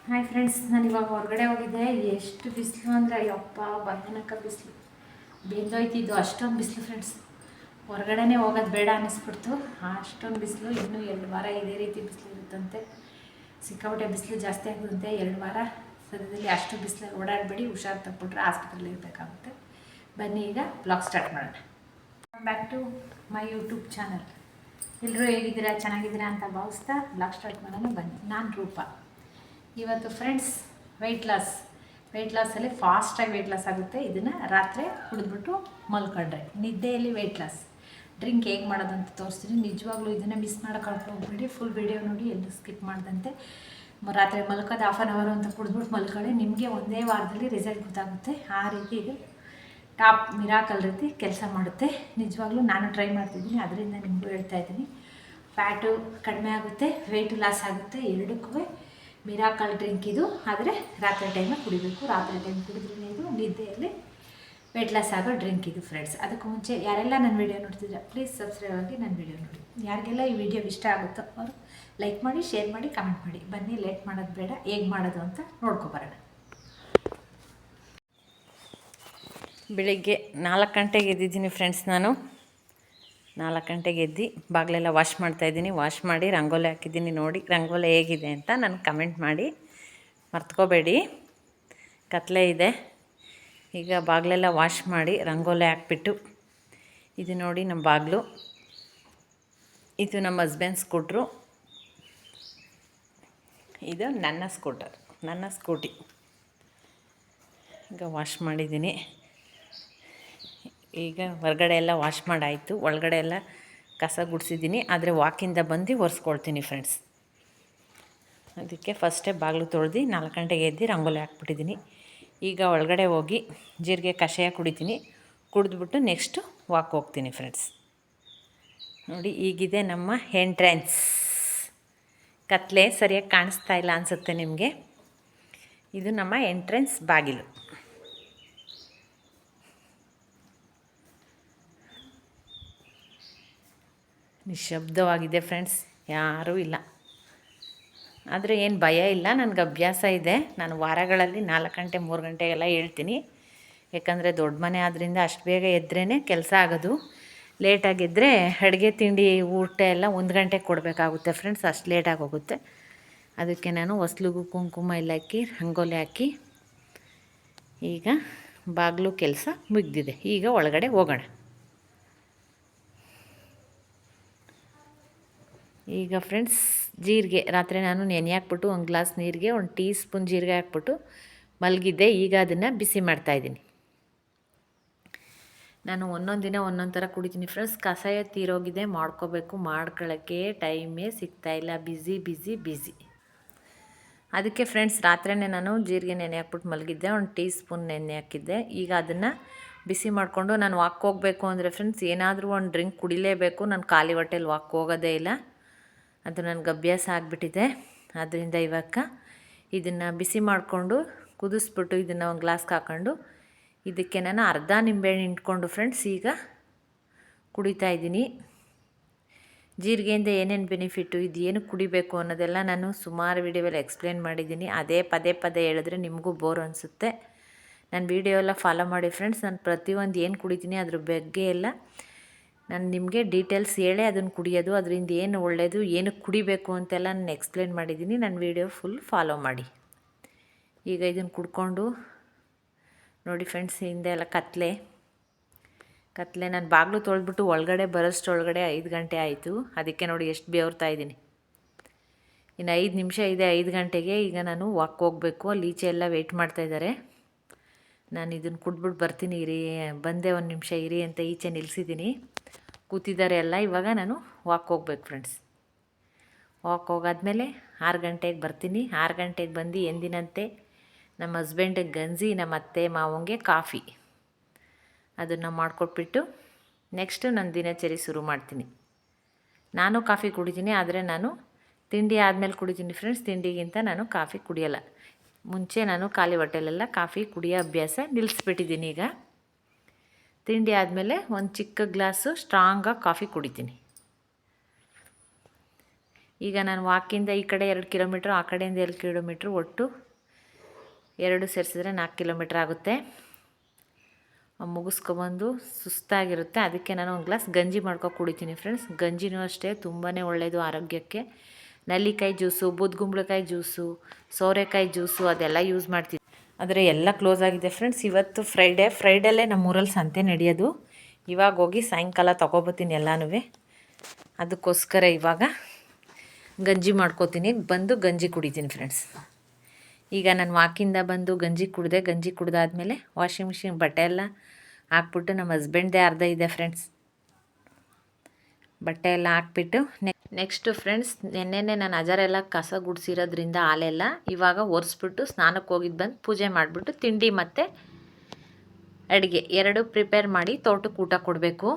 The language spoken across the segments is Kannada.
ಹಾಯ್ ಫ್ರೆಂಡ್ಸ್, ನಾನು ಇವಾಗ ಹೊರಗಡೆ ಹೋಗಿದ್ದೆ. ಎಷ್ಟು ಬಿಸಿಲು ಅಂದರೆ ಅಯ್ಯಪ್ಪ, ಭಯಾನಕ ಬಿಸಿಲು. ಬೆಂದೋಯ್ತಿದ್ದು ಅಷ್ಟೊಂದು ಬಿಸಿಲು ಫ್ರೆಂಡ್ಸ್. ಹೊರಗಡೆನೇ ಹೋಗೋದು ಬೇಡ ಅನ್ನಿಸ್ಬಿಡ್ತು, ಅಷ್ಟೊಂದು ಬಿಸಿಲು. ಇನ್ನೂ 2 ವಾರ ಇದೇ ರೀತಿ ಬಿಸಿಲು ಇರುತ್ತಂತೆ. ಸಿಕ್ಕಾಪಟ್ಟೆ ಬಿಸಿಲು ಜಾಸ್ತಿ ಆಗುತ್ತಂತೆ 2 ವಾರ. ಸದ್ಯದಲ್ಲಿ ಅಷ್ಟು ಬಿಸಿಲಲ್ಲಿ ಓಡಾಡಬೇಡಿ, ಹುಷಾರು ತಪ್ಪಿಬಿಟ್ರೆ ಆಸ್ಪತ್ರೆಯಲ್ಲಿ ಇರಬೇಕಾಗುತ್ತೆ. ಬನ್ನಿ ಈಗ ಬ್ಲಾಗ್ ಸ್ಟಾರ್ಟ್ ಮಾಡೋಣ. Back to my YouTube channel. ಎಲ್ಲರೂ ಹೇಗಿದ್ದೀರಾ, ಚೆನ್ನಾಗಿದ್ದೀರಾ ಅಂತ ಭಾವಿಸ್ತಾ ಬ್ಲಾಗ್ ಸ್ಟಾರ್ಟ್ ಮಾಡೋಣ. ಬನ್ನಿ. ನಾನು ರೂಪಾ. ಇವತ್ತು ಫ್ರೆಂಡ್ಸ್ ವೆಯ್ಟ್ ಲಾಸಲ್ಲಿ ಫಾಸ್ಟಾಗಿ ವೆಯ್ಟ್ ಲಾಸ್ ಆಗುತ್ತೆ. ಇದನ್ನು ರಾತ್ರಿ ಕುಡಿದ್ಬಿಟ್ಟು ಮಲ್ಕೊಂಡ್ರೆ ನಿದ್ದೆಯಲ್ಲಿ ವೆಯ್ಟ್ ಲಾಸ್. ಡ್ರಿಂಕ್ ಹೇಗೆ ಮಾಡೋದು ಅಂತ ತೋರಿಸ್ತೀನಿ. ನಿಜವಾಗ್ಲೂ ಇದನ್ನು ಮಿಸ್ ಮಾಡೋಕ್ಕೆ ಹೋಗ್ಬೇಡಿ. ಫುಲ್ ವಿಡಿಯೋ ನೋಡಿ, ಎಲ್ಲೂ ಸ್ಕಿಪ್ ಮಾಡ್ದಂತೆ. ರಾತ್ರಿ ಮಲ್ಕೋದು 1/2 ಅಂತ ಕುಡಿದ್ಬಿಟ್ಟು ಮಲ್ಕೊಳ್ಳಿ. ನಿಮಗೆ ಒಂದೇ ವಾರದಲ್ಲಿ ರಿಸಲ್ಟ್ ಗೊತ್ತಾಗುತ್ತೆ. ಆ ರೀತಿ ಇದು ಟಾಪ್ ಮಿರಾಕಲ್ ರೀತಿ ಕೆಲಸ ಮಾಡುತ್ತೆ. ನಿಜವಾಗ್ಲೂ ನಾನು ಟ್ರೈ ಮಾಡ್ತಿದ್ದೀನಿ, ಅದರಿಂದ ನಿಮಗೂ ಹೇಳ್ತಾ ಇದ್ದೀನಿ. ಫ್ಯಾಟು ಕಡಿಮೆ ಆಗುತ್ತೆ, ವೆಯ್ಟ್ ಲಾಸ್ ಆಗುತ್ತೆ. ಎರಡಕ್ಕೂ ಮಿರಾಕಲ್ ಡ್ರಿಂಕ್ ಇದು. ಆದರೆ ರಾತ್ರಿ ಟೈಮಲ್ಲಿ ಕುಡಿಬೇಕು. ರಾತ್ರಿ ಟೈಮ್ ಕುಡಿದ್ರೆ ಇದು ನಿದ್ದೆಯಲ್ಲಿ ವೆಯ್ಟ್ ಲಾಸ್ ಆಗೋ ಡ್ರಿಂಕ್ ಇದು ಫ್ರೆಂಡ್ಸ್. ಅದಕ್ಕೂ ಮುಂಚೆ ಯಾರೆಲ್ಲ ನನ್ನ ವೀಡಿಯೋ ನೋಡ್ತಿದ್ರೆ ಪ್ಲೀಸ್ ಸಬ್ಸ್ಕ್ರೈಬ್ ಆಗಿ ನನ್ನ ವೀಡಿಯೋ ನೋಡಿ. ಯಾರಿಗೆಲ್ಲ ಈ ವಿಡಿಯೋ ಇಷ್ಟ ಆಗುತ್ತೋ ಅವರು ಲೈಕ್ ಮಾಡಿ, ಶೇರ್ ಮಾಡಿ, ಕಮೆಂಟ್ ಮಾಡಿ. ಬನ್ನಿ, ಲೇಟ್ ಮಾಡೋದು ಬೇಡ, ಹೇಗೆ ಮಾಡೋದು ಅಂತ ನೋಡ್ಕೊಬರೋಣ. ಬೆಳಿಗ್ಗೆ 4 ಗಂಟೆಗೆ ಎದ್ದಿದ್ದೀನಿ ಫ್ರೆಂಡ್ಸ್. ನಾನು 4 ಗಂಟೆಗೆ ಎದ್ದು ಬಾಗಿಲೆಲ್ಲ ವಾಶ್ ಮಾಡ್ತಾಯಿದ್ದೀನಿ. ವಾಶ್ ಮಾಡಿ ರಂಗೋಲಿ ಹಾಕಿದ್ದೀನಿ. ನೋಡಿ ರಂಗೋಲಿ ಹೇಗಿದೆ ಅಂತ ನನಗೆ ಕಮೆಂಟ್ ಮಾಡಿ, ಮರ್ತ್ಕೋಬೇಡಿ. ಕತ್ಲೆ ಇದೆ. ಈಗ ಬಾಗಿಲೆಲ್ಲ ವಾಶ್ ಮಾಡಿ ರಂಗೋಲಿ ಹಾಕ್ಬಿಟ್ಟು, ಇದು ನೋಡಿ ನಮ್ಮ ಬಾಗಿಲು. ಇದು ನಮ್ಮ ಹಸ್ಬೆಂಡ್ ಸ್ಕೂಟ್ರು, ಇದು ನನ್ನ ಸ್ಕೂಟರ್, ನನ್ನ ಸ್ಕೂಟಿ. ಈಗ ವಾಶ್ ಮಾಡಿದ್ದೀನಿ. ಈಗ ಹೊರಗಡೆ ಎಲ್ಲ ವಾಶ್ ಮಾಡಾಯಿತು. ಒಳಗಡೆ ಎಲ್ಲ ಕಸ ಗುಡಿಸಿದ್ದೀನಿ. ಆದರೆ ವಾಕಿಂದ ಬಂದು ಒರೆಸ್ಕೊಳ್ತೀನಿ ಫ್ರೆಂಡ್ಸ್. ಅದಕ್ಕೆ ಫಸ್ಟೇ ಬಾಗಿಲು ತೊಳೆದು 4 ಗಂಟೆಗೆ ಎದ್ದು ರಂಗೋಲಿ ಹಾಕ್ಬಿಟ್ಟಿದ್ದೀನಿ. ಈಗ ಒಳಗಡೆ ಹೋಗಿ ಜೀರಿಗೆ ಕಷಾಯ ಕುಡಿತೀನಿ. ಕುಡಿದ್ಬಿಟ್ಟು ನೆಕ್ಸ್ಟು ವಾಕ್ ಹೋಗ್ತೀನಿ ಫ್ರೆಂಡ್ಸ್. ನೋಡಿ ಈಗಿದೆ ನಮ್ಮ ಎಂಟ್ರೆನ್ಸ್. ಕತ್ಲೆ ಸರಿಯಾಗಿ ಕಾಣಿಸ್ತಾ ಇಲ್ಲ ಅನಿಸುತ್ತೆ ನಿಮಗೆ. ಇದು ನಮ್ಮ ಎಂಟ್ರೆನ್ಸ್ ಬಾಗಿಲು. ನಿಶಬ್ದವಾಗಿದೆ ಫ್ರೆಂಡ್ಸ್, ಯಾರೂ ಇಲ್ಲ. ಆದರೆ ಏನು ಭಯ ಇಲ್ಲ, ನನಗೆ ಅಭ್ಯಾಸ ಇದೆ. ನಾನು ವಾರಗಳಲ್ಲಿ 4 ಗಂಟೆ 3 ಗಂಟೆಗೆಲ್ಲ ಹೇಳ್ತೀನಿ. ಯಾಕಂದರೆ ದೊಡ್ಡ ಮನೆ ಆದ್ದರಿಂದ ಅಷ್ಟು ಬೇಗ ಎದ್ರೇ ಕೆಲಸ ಆಗೋದು. ಲೇಟಾಗಿದ್ದರೆ ಅಡುಗೆ ತಿಂಡಿ ಊಟ ಎಲ್ಲ 1 ಗಂಟೆಗೆ ಕೊಡಬೇಕಾಗುತ್ತೆ ಫ್ರೆಂಡ್ಸ್. ಅಷ್ಟು ಲೇಟಾಗಿ ಹೋಗುತ್ತೆ. ಅದಕ್ಕೆ ನಾನು ಹೊಸ್ಲಿಗೂ ಕುಂಕುಮ ಎಲ್ಲ ಹಾಕಿ ರಂಗೋಲಿ ಹಾಕಿ ಈಗ ಬಾಗಿಲು ಕೆಲಸ ಮುಗಿದಿದೆ. ಈಗ ಒಳಗಡೆ ಹೋಗೋಣ. ಈಗ ಫ್ರೆಂಡ್ಸ್ ಜೀರಿಗೆ ರಾತ್ರಿ ನಾನು ನೆನೆ ಹಾಕ್ಬಿಟ್ಟು 1 ಗ್ಲಾಸ್ ನೀರಿಗೆ 1 ಟೀ ಸ್ಪೂನ್ ಜೀರಿಗೆ ಹಾಕ್ಬಿಟ್ಟು ಮಲಗಿದ್ದೆ. ಈಗ ಅದನ್ನು ಬಿಸಿ ಮಾಡ್ತಾಯಿದ್ದೀನಿ. ನಾನು ಒಂದೊಂದು ದಿನ ಒಂದೊಂದು ಥರ ಕುಡಿತೀನಿ ಫ್ರೆಂಡ್ಸ್. ಕಷಾಯ ತೀರೋಗಿದೆ, ಮಾಡ್ಕೋಬೇಕು. ಮಾಡ್ಕೊಳ್ಳೋಕ್ಕೆ ಟೈಮೇ ಸಿಗ್ತಾಯಿಲ್ಲ. ಬಿಸಿ. ಅದಕ್ಕೆ ಫ್ರೆಂಡ್ಸ್ ರಾತ್ರಿಯೇ ನಾನು ಜೀರಿಗೆ ನೆನೆ ಹಾಕ್ಬಿಟ್ಟು ಮಲಗಿದ್ದೆ. 1 ಟೀ ಸ್ಪೂನ್ ನೆನೆ ಹಾಕಿದ್ದೆ. ಈಗ ಅದನ್ನು ಬಿಸಿ ಮಾಡಿಕೊಂಡು ನಾನು ವಾಕ್ ಹೋಗಬೇಕು ಅಂದರೆ ಫ್ರೆಂಡ್ಸ್ ಏನಾದರೂ ಒಂದು ಡ್ರಿಂಕ್ ಕುಡಿಲೇಬೇಕು. ನಾನು ಖಾಲಿ ಹೊಟ್ಟೆಲಿ ವಾಕ್ ಹೋಗೋದೇ ಇಲ್ಲ. ಅದು ನನಗೆ ಅಭ್ಯಾಸ ಆಗಿಬಿಟ್ಟಿದೆ. ಆದ್ದರಿಂದ ಇವಾಗ ಇದನ್ನು ಬಿಸಿ ಮಾಡಿಕೊಂಡು ಕುದಿಸ್ಬಿಟ್ಟು ಇದನ್ನು 1 ಗ್ಲಾಸ್ಗೆ ಹಾಕ್ಕೊಂಡು ಇದಕ್ಕೆ ನಾನು ಅರ್ಧ ನಿಂಬೆಹಣ್ಣು ಹಿಂಡ್ಕೊಂಡು ಫ್ರೆಂಡ್ಸ್ ಈಗ ಕುಡಿತಾಯಿದ್ದೀನಿ. ಜೀರಿಗೆಯಿಂದ ಏನೇನು ಬೆನಿಫಿಟ್ಟು, ಇದು ಏನಕ್ಕೆ ಕುಡಿಬೇಕು ಅನ್ನೋದೆಲ್ಲ ನಾನು ಸುಮಾರು ವೀಡಿಯೋದಲ್ಲಿ ಎಕ್ಸ್ಪ್ಲೇನ್ ಮಾಡಿದ್ದೀನಿ. ಅದೇ ಪದೇ ಹೇಳಿದ್ರೆ ನಿಮಗೂ ಬೋರ್ ಅನಿಸುತ್ತೆ. ನನ್ನ ವೀಡಿಯೋ ಎಲ್ಲ ಫಾಲೋ ಮಾಡಿ ಫ್ರೆಂಡ್ಸ್. ನಾನು ಪ್ರತಿಯೊಂದು ಏನು ಕುಡಿತೀನಿ ಅದ್ರ ಬಗ್ಗೆ ಎಲ್ಲ ನಾನು ನಿಮಗೆ ಡೀಟೇಲ್ಸ್ ಹೇಳಿ ಅದನ್ನು ಕುಡಿಯೋದು, ಅದರಿಂದ ಏನು ಒಳ್ಳೆಯದು, ಏನಕ್ಕೆ ಕುಡಿಬೇಕು ಅಂತೆಲ್ಲ ನಾನು ಎಕ್ಸ್ಪ್ಲೇನ್ ಮಾಡಿದ್ದೀನಿ. ನನ್ನ ವೀಡಿಯೋ ಫುಲ್ ಫಾಲೋ ಮಾಡಿ. ಈಗ ಇದನ್ನು ಕುಡ್ಕೊಂಡು ನೋಡಿ ಫ್ರೆಂಡ್ಸ್, ಹಿಂದೆ ಎಲ್ಲ ಕತ್ಲೆ ನಾನು ಬಾಗಿಲು ತೊಳೆದ್ಬಿಟ್ಟು ಒಳಗಡೆ ಬರೋಷ್ಟೊಳಗಡೆ 5 ಗಂಟೆ ಆಯಿತು. ಅದಕ್ಕೆ ನೋಡಿ ಎಷ್ಟು ಬೇವ್ರ್ತಾ ಇದ್ದೀನಿ. ಇನ್ನು 5 ನಿಮಿಷ ಇದೆ 5 ಗಂಟೆಗೆ. ಈಗ ನಾನು ವಾಕ್ ಹೋಗಬೇಕು. ಅಲ್ಲಿ ಈಚೆ ಎಲ್ಲ ವೆಯ್ಟ್ ಮಾಡ್ತಾಯಿದ್ದಾರೆ. ನಾನು ಇದನ್ನು ಕುಡ್ಬಿಟ್ಟು ಬರ್ತೀನಿ ಇರಿ, ಬಂದೆ 1 ನಿಮಿಷ ಇರಿ ಅಂತ ಈಚೆ ನಿಲ್ಲಿಸಿದ್ದೀನಿ. ಕೂತಿದ್ದಾರೆ ಎಲ್ಲ. ಇವಾಗ ನಾನು ವಾಕ್ ಹೋಗ್ಬೇಕು ಫ್ರೆಂಡ್ಸ್. ವಾಕ್ ಹೋಗಾದ್ಮೇಲೆ 6 ಗಂಟೆಗೆ ಬರ್ತೀನಿ. 6 ಗಂಟೆಗೆ ಬಂದು ಎಂದಿನಂತೆ ನಮ್ಮ ಹಸ್ಬೆಂಡಿಗೆ ಗಂಜಿ, ನಮ್ಮ ಅತ್ತೆ ಮಾವಂಗೆ ಕಾಫಿ ಅದನ್ನು ಮಾಡಿಕೊಟ್ಬಿಟ್ಟು ನೆಕ್ಸ್ಟ್ ನನ್ನ ದಿನಚರಿ ಶುರು ಮಾಡ್ತೀನಿ. ನಾನು ಕಾಫಿ ಕುಡಿತೀನಿ, ಆದರೆ ನಾನು ತಿಂಡಿ ಆದಮೇಲೆ ಕುಡಿತೀನಿ ಫ್ರೆಂಡ್ಸ್. ತಿಂಡಿಗಿಂತ ನಾನು ಕಾಫಿ ಕುಡಿಯೋಲ್ಲ. ಮುಂಚೆ ನಾನು ಖಾಲಿ ಹೊಟ್ಟೆಲೆಲ್ಲ ಕಾಫಿ ಕುಡಿಯೋ ಅಭ್ಯಾಸ ನಿಲ್ಲಿಸ್ಬಿಟ್ಟಿದ್ದೀನಿ. ಈಗ ತಿಂಡಿ ಆದಮೇಲೆ 1 ಚಿಕ್ಕ ಗ್ಲಾಸು ಸ್ಟ್ರಾಂಗಾಗಿ ಕಾಫಿ ಕುಡಿತೀನಿ. ಈಗ ನಾನು ವಾಕಿಂದ ಈ ಕಡೆ 2 ಕಿಲೋಮೀಟ್ರ್, ಆ ಕಡೆಯಿಂದ 2 ಕಿಲೋಮೀಟ್ರ್, ಒಟ್ಟು 2 ಸೇರಿಸಿದ್ರೆ 4 ಕಿಲೋಮೀಟ್ರ್ ಆಗುತ್ತೆ. ಮುಗಿಸ್ಕೊಬಂದು ಸುಸ್ತಾಗಿರುತ್ತೆ. ಅದಕ್ಕೆ ನಾನು ಒಂದು ಗ್ಲಾಸ್ ಗಂಜಿ ಮಾಡ್ಕೊ ಕುಡಿತೀನಿ ಫ್ರೆಂಡ್ಸ್. ಗಂಜಿನೂ ಅಷ್ಟೇ ತುಂಬಾ ಒಳ್ಳೆಯದು ಆರೋಗ್ಯಕ್ಕೆ. ನಲ್ಲಿಕಾಯಿ ಜ್ಯೂಸು, ಬೂದ್ಗುಂಬಳಕಾಯಿ ಜ್ಯೂಸು, ಸೋರೆಕಾಯಿ ಜ್ಯೂಸು ಅದೆಲ್ಲ ಯೂಸ್ ಮಾಡ್ತೀನಿ. ಆದರೆ ಎಲ್ಲ ಕ್ಲೋಸ್ ಆಗಿದೆ ಫ್ರೆಂಡ್ಸ್. ಇವತ್ತು ಫ್ರೈಡೇಲೇ ನಮ್ಮೂರಲ್ಲಿ ಸಂತೆ ನಡೆಯೋದು. ಇವಾಗ ಹೋಗಿ ಸಾಯಂಕಾಲ ತೊಗೊಬತ್ತೀನಿ ಎಲ್ಲನೂ. ಅದಕ್ಕೋಸ್ಕರ ಇವಾಗ ಗಂಜಿ ಮಾಡ್ಕೋತೀನಿ, ಬಂದು ಗಂಜಿ ಕುಡಿತೀನಿ ಫ್ರೆಂಡ್ಸ್. ಈಗ ನಾನು ವಾಕಿಂದ ಬಂದು ಗಂಜಿ ಕುಡ್ದಾದ್ಮೇಲೆ ವಾಷಿಂಗ್ ಮಿಷಿನ್ ಬಟ್ಟೆ ಎಲ್ಲ ಹಾಕ್ಬಿಟ್ಟು, ನಮ್ಮ ಹಸ್ಬೆಂಡ್ದೇ ಅರ್ಧ ಇದೆ ಫ್ರೆಂಡ್ಸ್, ಬಟ್ಟೆ ಎಲ್ಲ ಹಾಕ್ಬಿಟ್ಟು ನೆಕ್ಸ್ಟು ಫ್ರೆಂಡ್ಸ್ ನೆನ್ನೆನೇ ನಾನು ಅಜಾರೆಲ್ಲ ಕಸ ಗುಡಿಸಿರೋದ್ರಿಂದ ಹಾಲೆಲ್ಲ ಇವಾಗ ಒರೆಸ್ಬಿಟ್ಟು ಸ್ನಾನಕ್ಕೆ ಹೋಗಿದ್ದು ಬಂದು ಪೂಜೆ ಮಾಡಿಬಿಟ್ಟು ತಿಂಡಿ ಮತ್ತು ಅಡುಗೆ 2 ಪ್ರಿಪೇರ್ ಮಾಡಿ ತೋಟಕ್ಕೆ ಊಟ ಕೊಡಬೇಕು.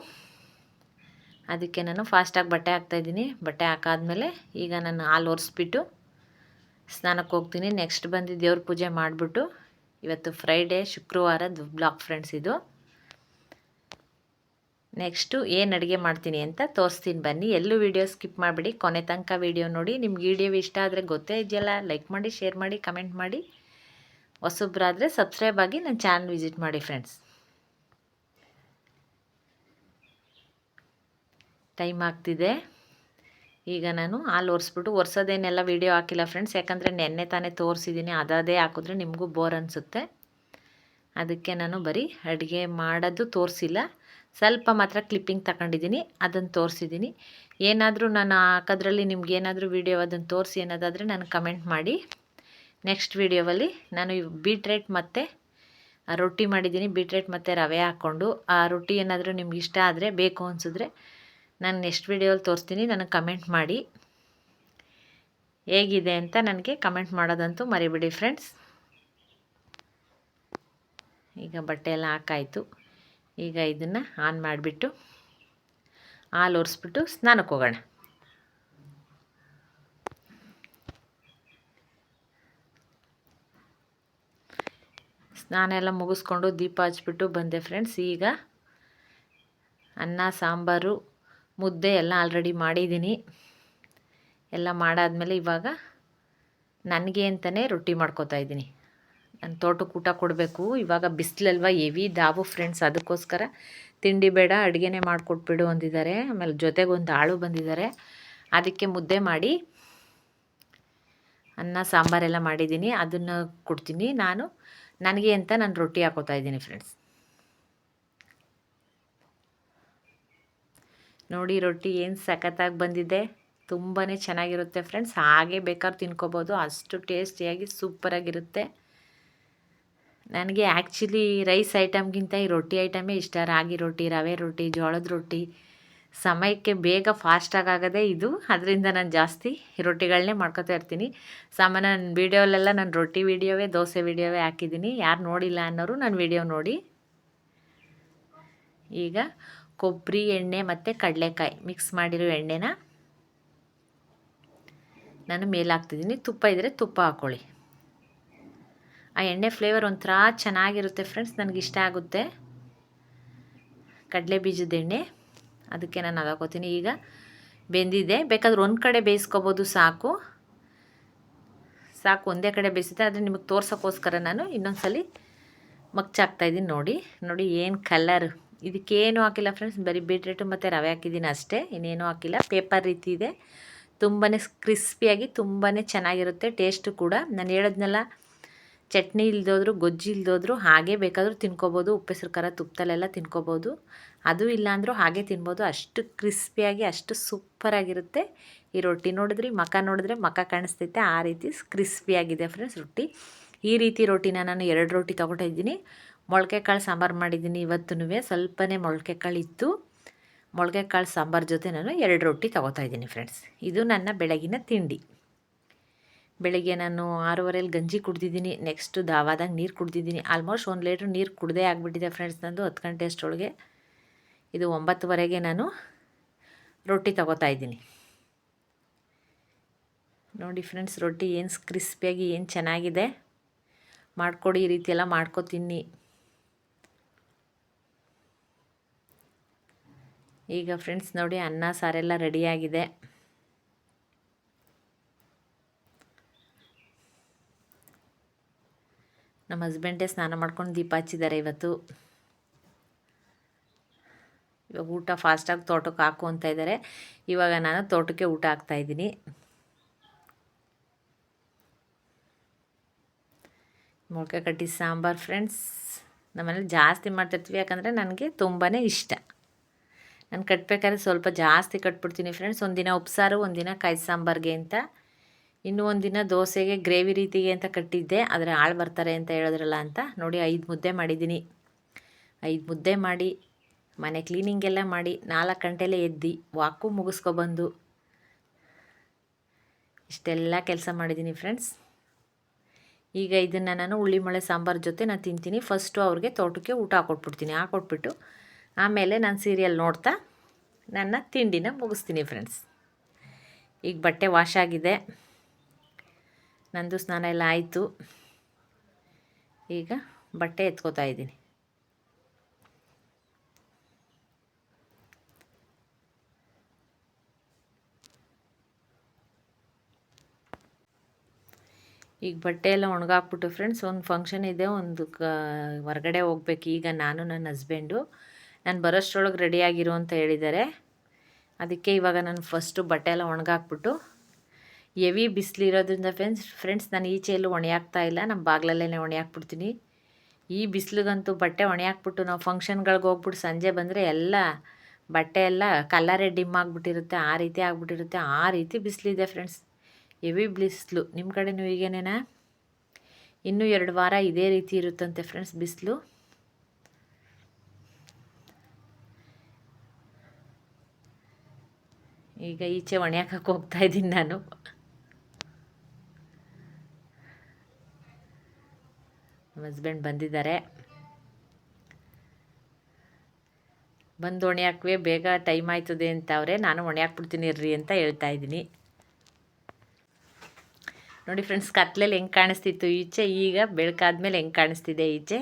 ಅದಕ್ಕೆ ನಾನು ಫಾಸ್ಟಾಗಿ ಬಟ್ಟೆ ಹಾಕ್ತಾಯಿದ್ದೀನಿ. ಬಟ್ಟೆ ಹಾಕಾದ್ಮೇಲೆ ಈಗ ನಾನು ಹಾಲು ಒರೆಸ್ಬಿಟ್ಟು ಸ್ನಾನಕ್ಕೆ ಹೋಗ್ತೀನಿ. ನೆಕ್ಸ್ಟ್ ಬಂದು ದೇವ್ರ ಪೂಜೆ ಮಾಡಿಬಿಟ್ಟು, ಇವತ್ತು ಫ್ರೈಡೇ ಶುಕ್ರವಾರದ ಬ್ಲಾಗ್ ಫ್ರೆಂಡ್ಸ್ ಇದು. ನೆಕ್ಸ್ಟು ಏನು ಅಡುಗೆ ಮಾಡ್ತೀನಿ ಅಂತ ತೋರಿಸ್ತೀನಿ ಬನ್ನಿ. ಎಲ್ಲೂ ವೀಡಿಯೋ ಸ್ಕಿಪ್ ಮಾಡಿಬಿಡಿ, ಕೊನೆ ತನಕ ವೀಡಿಯೋ ನೋಡಿ. ನಿಮ್ಗೆ ವಿಡಿಯೋ ಇಷ್ಟ ಆದರೆ ಗೊತ್ತೇ ಇದೆಯಲ್ಲ, ಲೈಕ್ ಮಾಡಿ, ಶೇರ್ ಮಾಡಿ, ಕಮೆಂಟ್ ಮಾಡಿ. ಹೊಸಬ್ರಾದರೆ ಸಬ್ಸ್ಕ್ರೈಬ್ ಆಗಿ ನನ್ನ ಚಾನಲ್ ವಿಸಿಟ್ ಮಾಡಿ ಫ್ರೆಂಡ್ಸ್. ಟೈಮ್ ಆಗ್ತಿದೆ. ಈಗ ನಾನು ಹಾಲು ಒರೆಸೋದೇನೆಲ್ಲ ವೀಡಿಯೋ ಹಾಕಿಲ್ಲ ಫ್ರೆಂಡ್ಸ್, ಯಾಕಂದರೆ ನೆನ್ನೆ ತಾನೇ ತೋರಿಸಿದ್ದೀನಿ. ಅದೇ ಹಾಕಿದ್ರೆ ನಿಮಗೂ ಬೋರ್ ಅನಿಸುತ್ತೆ. ಅದಕ್ಕೆ ನಾನು ಬರೀ ಅಡುಗೆ ಮಾಡೋದು ತೋರಿಸಿಲ್ಲ, ಸ್ವಲ್ಪ ಮಾತ್ರ ಕ್ಲಿಪ್ಪಿಂಗ್ ತಗೊಂಡಿದ್ದೀನಿ, ಅದನ್ನು ತೋರಿಸಿದ್ದೀನಿ. ಏನಾದರೂ ನಾನು ಹಾಕೋದ್ರಲ್ಲಿ ನಿಮ್ಗೇನಾದರೂ ವೀಡಿಯೋ ಅದನ್ನು ತೋರಿಸಿ ಅನ್ನೋದಾದರೆ ನನಗೆ ಕಮೆಂಟ್ ಮಾಡಿ. ನೆಕ್ಸ್ಟ್ ವೀಡಿಯೋವಲ್ಲಿ ನಾನು ಬೀಟ್ರೇಟ್ ಮತ್ತು ರೊಟ್ಟಿ ಮಾಡಿದ್ದೀನಿ, ಬೀಟ್ರೇಟ್ ಮತ್ತು ರವೆ ಹಾಕ್ಕೊಂಡು. ಆ ರೊಟ್ಟಿ ಏನಾದರೂ ನಿಮ್ಗೆ ಇಷ್ಟ ಆದರೆ, ಬೇಕು ಅನಿಸಿದ್ರೆ ನಾನು ನೆಕ್ಸ್ಟ್ ವೀಡಿಯೋಲ್ಲಿ ತೋರಿಸ್ತೀನಿ. ನನಗೆ ಕಮೆಂಟ್ ಮಾಡಿ ಹೇಗಿದೆ ಅಂತ, ನನಗೆ ಕಮೆಂಟ್ ಮಾಡೋದಂತೂ ಮರಿಬೇಡಿ ಫ್ರೆಂಡ್ಸ್. ಈಗ ಬಟ್ಟೆ ಎಲ್ಲ ಹಾಕಾಯಿತು. ಈಗ ಇದನ್ನು ಆನ್ ಮಾಡಿಬಿಟ್ಟು ಹಾಲು ಒರೆಸ್ಬಿಟ್ಟು ಸ್ನಾನಕ್ಕೆ ಹೋಗೋಣ. ಸ್ನಾನ ಎಲ್ಲ ಮುಗಿಸ್ಕೊಂಡು ದೀಪ ಹಚ್ಬಿಟ್ಟು ಬಂದೆ ಫ್ರೆಂಡ್ಸ್. ಈಗ ಅನ್ನ, ಸಾಂಬಾರು, ಮುದ್ದೆ ಎಲ್ಲ ಆಲ್ರೆಡಿ ಮಾಡಿದ್ದೀನಿ. ಎಲ್ಲ ಮಾಡಾದ್ಮೇಲೆ ಇವಾಗ ನನಗೆ ಅಂತಲೇ ರೊಟ್ಟಿ ಮಾಡ್ಕೋತಾ ಇದ್ದೀನಿ. ನನ್ನ ತೋಟಕ್ಕೆ ಊಟ ಕೊಡಬೇಕು. ಇವಾಗ ಬಿಸಿಲಲ್ವ, ಹೆವಿ ದಾವು ಫ್ರೆಂಡ್ಸ್. ಅದಕ್ಕೋಸ್ಕರ ತಿಂಡಿ ಬೇಡ, ಅಡುಗೆನೇ ಮಾಡಿಕೊಟ್ಬಿಡು ಅಂದಿದ್ದಾರೆ. ಆಮೇಲೆ ಜೊತೆಗೊಂದು ಆಳು ಬಂದಿದ್ದಾರೆ. ಅದಕ್ಕೆ ಮುದ್ದೆ ಮಾಡಿ ಅನ್ನ ಸಾಂಬಾರೆಲ್ಲ ಮಾಡಿದ್ದೀನಿ, ಅದನ್ನು ಕೊಡ್ತೀನಿ. ನನಗೆ ಅಂತ ನಾನು ರೊಟ್ಟಿ ಹಾಕೋತಾ ಇದ್ದೀನಿ ಫ್ರೆಂಡ್ಸ್. ನೋಡಿ ರೊಟ್ಟಿ ಏನು ಸಖತ್ತಾಗಿ ಬಂದಿದೆ, ತುಂಬಾ ಚೆನ್ನಾಗಿರುತ್ತೆ ಫ್ರೆಂಡ್ಸ್. ಹಾಗೆ ಬೇಕಾದ್ರೆ ತಿನ್ಕೋಬೋದು, ಅಷ್ಟು ಟೇಸ್ಟಿಯಾಗಿ ಸೂಪರಾಗಿರುತ್ತೆ. ನನಗೆ ಆ್ಯಕ್ಚುಲಿ ರೈಸ್ ಐಟಮ್ಗಿಂತ ಈ ರೊಟ್ಟಿ ಐಟಮೇ ಇಷ್ಟ. ರಾಗಿ ರೊಟ್ಟಿ, ರವೆ ರೊಟ್ಟಿ, ಜೋಳದ ರೊಟ್ಟಿ, ಸಮಯಕ್ಕೆ ಬೇಗ ಫಾಸ್ಟಾಗಿ ಆಗೋದೇ ಇದು. ಅದರಿಂದ ನಾನು ಜಾಸ್ತಿ ರೊಟ್ಟಿಗಳನ್ನೇ ಮಾಡ್ಕೊತಾ ಇರ್ತೀನಿ. ಸಾಮಾನ್ಯ ನನ್ನ ವೀಡಿಯೋಲೆಲ್ಲ ನಾನು ರೊಟ್ಟಿ ವೀಡಿಯೋವೇ, ದೋಸೆ ವೀಡಿಯೋವೇ ಹಾಕಿದ್ದೀನಿ. ಯಾರು ನೋಡಿಲ್ಲ ಅನ್ನೋರು ನನ್ನ ವೀಡಿಯೋ ನೋಡಿ. ಈಗ ಕೊಬ್ಬರಿ ಎಣ್ಣೆ ಮತ್ತು ಕಡಲೆಕಾಯಿ ಮಿಕ್ಸ್ ಮಾಡಿರೋ ಎಣ್ಣೆನ ನಾನು ಮೇಲೆ ಹಾಕ್ತಿದ್ದೀನಿ. ತುಪ್ಪ ಇದ್ದರೆ ತುಪ್ಪ ಹಾಕ್ಕೊಳ್ಳಿ. ಆ ಎಣ್ಣೆ ಫ್ಲೇವರ್ ಒಂಥರ ಚೆನ್ನಾಗಿರುತ್ತೆ ಫ್ರೆಂಡ್ಸ್, ನನಗಿಷ್ಟ ಆಗುತ್ತೆ. ಕಡಲೆ ಬೀಜದ ಎಣ್ಣೆ, ಅದಕ್ಕೆ ನಾನು ಅದು ಹಾಕೋತೀನಿ. ಈಗ ಬೆಂದಿದೆ, ಬೇಕಾದ್ರೆ ಒಂದು ಕಡೆ ಬೇಯಿಸ್ಕೊಬೋದು, ಸಾಕು ಒಂದೇ ಕಡೆ ಬೇಯಿಸುತ್ತೆ. ಆದರೆ ನಿಮಗೆ ತೋರ್ಸೋಕ್ಕೋಸ್ಕರ ನಾನು ಇನ್ನೊಂದ್ಸಲಿ ಮಗ್ಚಾಕ್ತಾಯಿದ್ದೀನಿ. ನೋಡಿ ಏನು ಕಲರ್. ಇದಕ್ಕೇನು ಹಾಕಿಲ್ಲ ಫ್ರೆಂಡ್ಸ್, ಬರೀ ಬೀಟ್ರೇಟು ಮತ್ತು ರವೆ ಹಾಕಿದ್ದೀನಿ ಅಷ್ಟೇ, ಇನ್ನೇನು ಹಾಕಿಲ್ಲ. ಪೇಪರ್ ರೀತಿ ಇದೆ, ತುಂಬಾ ಕ್ರಿಸ್ಪಿಯಾಗಿ ತುಂಬಾ ಚೆನ್ನಾಗಿರುತ್ತೆ. ಟೇಸ್ಟು ಕೂಡ ನಾನು ಹೇಳಿದ್ನಲ್ಲ, ಚಟ್ನಿ ಇಲ್ದೋದ್ರು, ಗೊಜ್ಜು ಇಲ್ದೋದ್ರು ಹಾಗೆ ಬೇಕಾದರೂ ತಿನ್ಕೋಬೋದು. ಉಪ್ಪೆಸರು ಖಾರ ತುಪ್ಪದಲ್ಲೆಲ್ಲ ತಿನ್ಕೋಬೋದು. ಅದು ಇಲ್ಲಾಂದ್ರೂ ಹಾಗೆ ತಿನ್ಬೋದು. ಅಷ್ಟು ಕ್ರಿಸ್ಪಿಯಾಗಿ ಅಷ್ಟು ಸೂಪರಾಗಿರುತ್ತೆ ಈ ರೊಟ್ಟಿ. ನೋಡಿದ್ರಿ ನೋಡಿದ್ರೆ ಮಖ ಕಾಣಿಸ್ತೈತೆ, ಆ ರೀತಿ ಕ್ರಿಸ್ಪಿಯಾಗಿದೆ ಫ್ರೆಂಡ್ಸ್ ರೊಟ್ಟಿ. ಈ ರೀತಿ ರೊಟ್ಟಿನ ನಾನು 2 ರೊಟ್ಟಿ ತೊಗೊಟ್ಟಿದ್ದೀನಿ. ಮೊಳಕೆ ಕಾಳು ಸಾಂಬಾರು ಮಾಡಿದ್ದೀನಿ ಇವತ್ತೂ. ಸ್ವಲ್ಪನೇ ಮೊಳಕೆ ಕಾಳು ಇತ್ತು. ಮೊಳಕೆ ಕಾಳು ಸಾಂಬಾರು ಜೊತೆ ನಾನು 2 ರೊಟ್ಟಿ ತೊಗೊತಾಯಿದ್ದೀನಿ ಫ್ರೆಂಡ್ಸ್. ಇದು ನನ್ನ ಬೆಳಗಿನ ತಿಂಡಿ. ಬೆಳಗ್ಗೆ ನಾನು 6:30 ಗಂಜಿ ಕುಡ್ದಿದ್ದೀನಿ. ನೆಕ್ಸ್ಟು ದಾವಾದಾಗ ನೀರು ಕುಡ್ದಿದ್ದೀನಿ. ಆಲ್ಮೋಸ್ಟ್ 1 ಲೀಟ್ರ್ ನೀರು ಕುಡ್ದೇ ಆಗಿಬಿಟ್ಟಿದೆ ಫ್ರೆಂಡ್ಸ್ ನಂದು 10 ಗಂಟೆ ಅಷ್ಟರೊಳಗೆ. ಇದು 9:30ಗೆ ನಾನು ರೊಟ್ಟಿ ತೊಗೊತಾಯಿದ್ದೀನಿ. ನೋಡಿ ಫ್ರೆಂಡ್ಸ್, ರೊಟ್ಟಿ ಏನು ಕ್ರಿಸ್ಪಿಯಾಗಿ ಏನು ಚೆನ್ನಾಗಿದೆ. ಮಾಡಿಕೊಡಿ, ಈ ರೀತಿ ಎಲ್ಲ ಮಾಡ್ಕೊತೀನಿ. ಈಗ ಫ್ರೆಂಡ್ಸ್ ನೋಡಿ, ಅನ್ನ ಸಾರೆಲ್ಲ ರೆಡಿಯಾಗಿದೆ. ನಮ್ಮ ಹಸ್ಬೆಂಡೇ ಸ್ನಾನ ಮಾಡ್ಕೊಂಡು ದೀಪ ಹಚ್ಚಿದ್ದಾರೆ ಇವತ್ತು. ಇವಾಗ ಊಟ ಫಾಸ್ಟಾಗಿ ತೋಟಕ್ಕೆ ಹಾಕು ಅಂತ ಇದ್ದಾರೆ. ಇವಾಗ ನಾನು ತೋಟಕ್ಕೆ ಊಟ ಹಾಕ್ತಾಯಿದ್ದೀನಿ. ಮೊಳಕೆ ಕಟ್ಟಿ ಸಾಂಬಾರು ಫ್ರೆಂಡ್ಸ್ ನಮ್ಮನೇಲಿ ಜಾಸ್ತಿ ಮಾಡ್ತಿರ್ತೀವಿ, ಯಾಕಂದರೆ ನನಗೆ ತುಂಬಾ ಇಷ್ಟ. ನಾನು ಕಟ್ಟಬೇಕಾದ್ರೆ ಸ್ವಲ್ಪ ಜಾಸ್ತಿ ಕಟ್ಬಿಡ್ತೀನಿ ಫ್ರೆಂಡ್ಸ್. ಒಂದಿನ ಉಪ್ಸಾರು, ಒಂದಿನ ಕಾಯಿ ಸಾಂಬಾರಿಗೆ ಅಂತ, ಇನ್ನೂ ಒಂದಿನ ದೋಸೆಗೆ ಗ್ರೇವಿ ರೀತಿಗೆ ಅಂತ ಕಟ್ಟಿದ್ದೆ. ಆದರೆ ಆಳು ಬರ್ತಾರೆ ಅಂತ ಹೇಳಿದ್ರಲ್ಲ ಅಂತ ನೋಡಿ 5 ಮುದ್ದೆ ಮಾಡಿದ್ದೀನಿ. 5 ಮುದ್ದೆ ಮಾಡಿ ಮನೆ ಕ್ಲೀನಿಂಗೆಲ್ಲ ಮಾಡಿ 4 ಗಂಟೆಲೇ ಎದ್ದು ವಾಕು ಮುಗಿಸ್ಕೊಬಂದು ಇಷ್ಟೆಲ್ಲ ಕೆಲಸ ಮಾಡಿದ್ದೀನಿ ಫ್ರೆಂಡ್ಸ್. ಈಗ ಇದನ್ನು ನಾನು ಹುಳಿ ಮಳೆ ಸಾಂಬಾರು ಜೊತೆ ನಾನು ತಿಂತೀನಿ. ಫಸ್ಟು ಅವ್ರಿಗೆ ತೋಟಕ್ಕೆ ಊಟ ಹಾಕ್ಕೊಟ್ಬಿಟ್ಟು ಆಮೇಲೆ ನಾನು ಸೀರಿಯಲ್ ನೋಡ್ತಾ ನನ್ನ ತಿಂಡಿನ ಮುಗಿಸ್ತೀನಿ ಫ್ರೆಂಡ್ಸ್. ಈಗ ಬಟ್ಟೆ ವಾಶ್ ಆಗಿದೆ, ನಂದು ಸ್ನಾನ ಎಲ್ಲ ಆಯಿತು. ಈಗ ಬಟ್ಟೆ ಎತ್ಕೋತಾ ಇದ್ದೀನಿ. ಈಗ ಬಟ್ಟೆ ಎಲ್ಲ ಒಣಗಾಕ್ಬಿಟ್ಟು ಫ್ರೆಂಡ್ಸ್, ಒಂದು ಫಂಕ್ಷನ್ ಇದೆ, ಹೊರಗಡೆ ಹೋಗ್ಬೇಕು. ಈಗ ನಾನು ನನ್ನ ಹಸ್ಬೆಂಡು ನಾನು ಬರೋಷ್ಟರೊಳಗೆ ರೆಡಿಯಾಗಿರು ಅಂತ ಹೇಳಿದ್ದಾರೆ. ಅದಕ್ಕೆ ಇವಾಗ ನಾನು ಫಸ್ಟು ಬಟ್ಟೆ ಎಲ್ಲ ಒಣಗಾಕ್ಬಿಟ್ಟು, ಹೆವಿ ಬಿಸಿಲಿರೋದ್ರಿಂದ ಫ್ರೆಂಡ್ಸ್ ನಾನು ಈಚೆ ಎಲ್ಲೂ ಒಣೆಯಾಕ್ತಾ ಇಲ್ಲ, ನಮ್ಮ ಬಾಗಿಲಲ್ಲೇ ಒಣೆಯಾಕ್ಬಿಡ್ತೀನಿ. ಈ ಬಿಸಿಲಿಗಂತೂ ಬಟ್ಟೆ ಒಣೆಯಾಕ್ಬಿಟ್ಟು ನಾವು ಫಂಕ್ಷನ್ಗಳಿಗೆ ಹೋಗ್ಬಿಟ್ಟು ಸಂಜೆ ಬಂದರೆ ಎಲ್ಲ ಬಟ್ಟೆ ಎಲ್ಲ ಕಲರೇ ಡಿಮ್ ಆಗಿಬಿಟ್ಟಿರುತ್ತೆ, ಆ ರೀತಿ ಆಗಿಬಿಟ್ಟಿರುತ್ತೆ. ಆ ರೀತಿ ಬಿಸಿಲಿದೆ ಫ್ರೆಂಡ್ಸ್, ಹೆವಿ ಬಿಸಿಲು. ನಿಮ್ಮ ಕಡೆನೂ ಹೀಗೇನೇನಾ? ಇನ್ನೂ 2 ವಾರ ಇದೇ ರೀತಿ ಇರುತ್ತಂತೆ ಫ್ರೆಂಡ್ಸ್ ಬಿಸಿಲು. ಈಗ ಈಚೆ ಒಣೆಯಾಕಕ್ಕೆ ಹೋಗ್ತಾಯಿದ್ದೀನಿ ನಾನು. ನಮ್ಮ ಹಸ್ಬೆಂಡ್ ಬಂದಿದ್ದಾರೆ, ಬಂದು ಒಣೆಯಾಕ್ವೆ ಬೇಗ ಟೈಮ್ ಆಯ್ತದೆ ಅಂತ ಅವರೇ. ನಾನು ಒಣೆಯಾಕ್ಬಿಡ್ತೀನಿ ಇರ್ರಿ ಅಂತ ಹೇಳ್ತಾ ಇದ್ದೀನಿ. ನೋಡಿ ಫ್ರೆಂಡ್ಸ್, ಕತ್ಲೆಯಲ್ಲಿ ಹೆಂಗೆ ಕಾಣಿಸ್ತಿತ್ತು ಈಚೆ, ಈಗ ಬೆಳಕಾದ್ಮೇಲೆ ಹೆಂಗೆ ಕಾಣಿಸ್ತಿದೆ ಈಚೆ.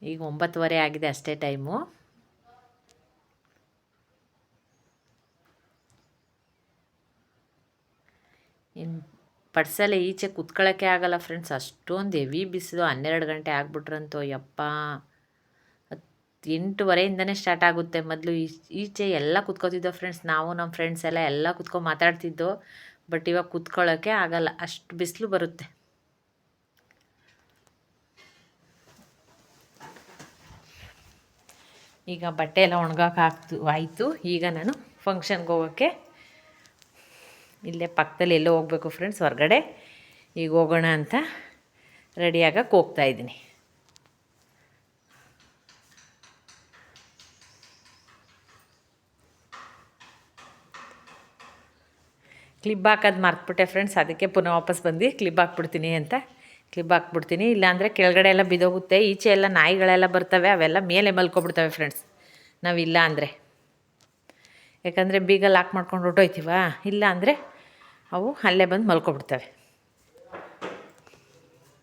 ಈಗ 9:15 ಆಗಿದೆ ಅಷ್ಟೇ ಟೈಮು. ಇನ್ನು ಪಡ್ಸಲೆ ಈಚೆ ಕುತ್ಕೊಳ್ಳೋಕ್ಕೆ ಆಗಲ್ಲ ಫ್ರೆಂಡ್ಸ್, ಅಷ್ಟೊಂದು ಹೆವಿ ಬಿಸಿಲು. 12 ಗಂಟೆ ಆಗ್ಬಿಟ್ರಂತೂ ಯಪ್ಪ. 8:30ಇಂದನೇ ಸ್ಟಾರ್ಟ್ ಆಗುತ್ತೆ. ಮೊದಲು ಈಚೆ ಎಲ್ಲ ಕುತ್ಕೋತಿದ್ದೋ ಫ್ರೆಂಡ್ಸ್, ನಾವು ನಮ್ಮ ಫ್ರೆಂಡ್ಸ್ ಎಲ್ಲ ಕುತ್ಕೊಂಡು ಮಾತಾಡ್ತಿದ್ದೋ. ಬಟ್ ಇವಾಗ ಕುತ್ಕೊಳ್ಳೋಕ್ಕೆ ಆಗಲ್ಲ, ಅಷ್ಟು ಬಿಸಿಲು ಬರುತ್ತೆ. ಈಗ ಬಟ್ಟೆ ಎಲ್ಲ ಆಯಿತು. ಈಗ ನಾನು ಫಂಕ್ಷನ್ಗೆ ಹೋಗೋಕ್ಕೆ ಇಲ್ಲೇ ಪಕ್ಕದಲ್ಲಿ ಎಲ್ಲೋ ಹೋಗಬೇಕು ಫ್ರೆಂಡ್ಸ್, ಹೊರಗಡೆ. ಈಗ ಹೋಗೋಣ ಅಂತ ರೆಡಿಯಾಗಕ್ಕೆ ಹೋಗ್ತಾಯಿದ್ದೀನಿ. ಕ್ಲಿಪ್ ಹಾಕೋದು ಮರ್ತ್ಬಿಟ್ಟೆ ಫ್ರೆಂಡ್ಸ್, ಅದಕ್ಕೆ ಪುನಃ ವಾಪಸ್ ಬಂದು ಕ್ಲಿಪ್ ಹಾಕ್ಬಿಡ್ತೀನಿ ಅಂತ ಕ್ಲಿಪ್ ಹಾಕ್ಬಿಡ್ತೀನಿ. ಇಲ್ಲಾಂದರೆ ಕೆಳಗಡೆ ಎಲ್ಲ ಬಿದ್ದೋಗುತ್ತೆ. ಈಚೆ ಎಲ್ಲ ನಾಯಿಗಳೆಲ್ಲ ಬರ್ತವೆ, ಅವೆಲ್ಲ ಮೇಲೆ ಮಲ್ಕೊಬಿಡ್ತವೆ ಫ್ರೆಂಡ್ಸ್ ನಾವಿಲ್ಲ ಅಂದರೆ. ಯಾಕಂದರೆ ಬೀಗ ಲಾಕ್ ಮಾಡ್ಕೊಂಡು ಹೊರ್ಟೋಯ್ತೀವ, ಇಲ್ಲ ಅಂದರೆ ಅವು ಅಲ್ಲೇ ಬಂದು ಮಲ್ಕೊಬಿಡ್ತವೆ.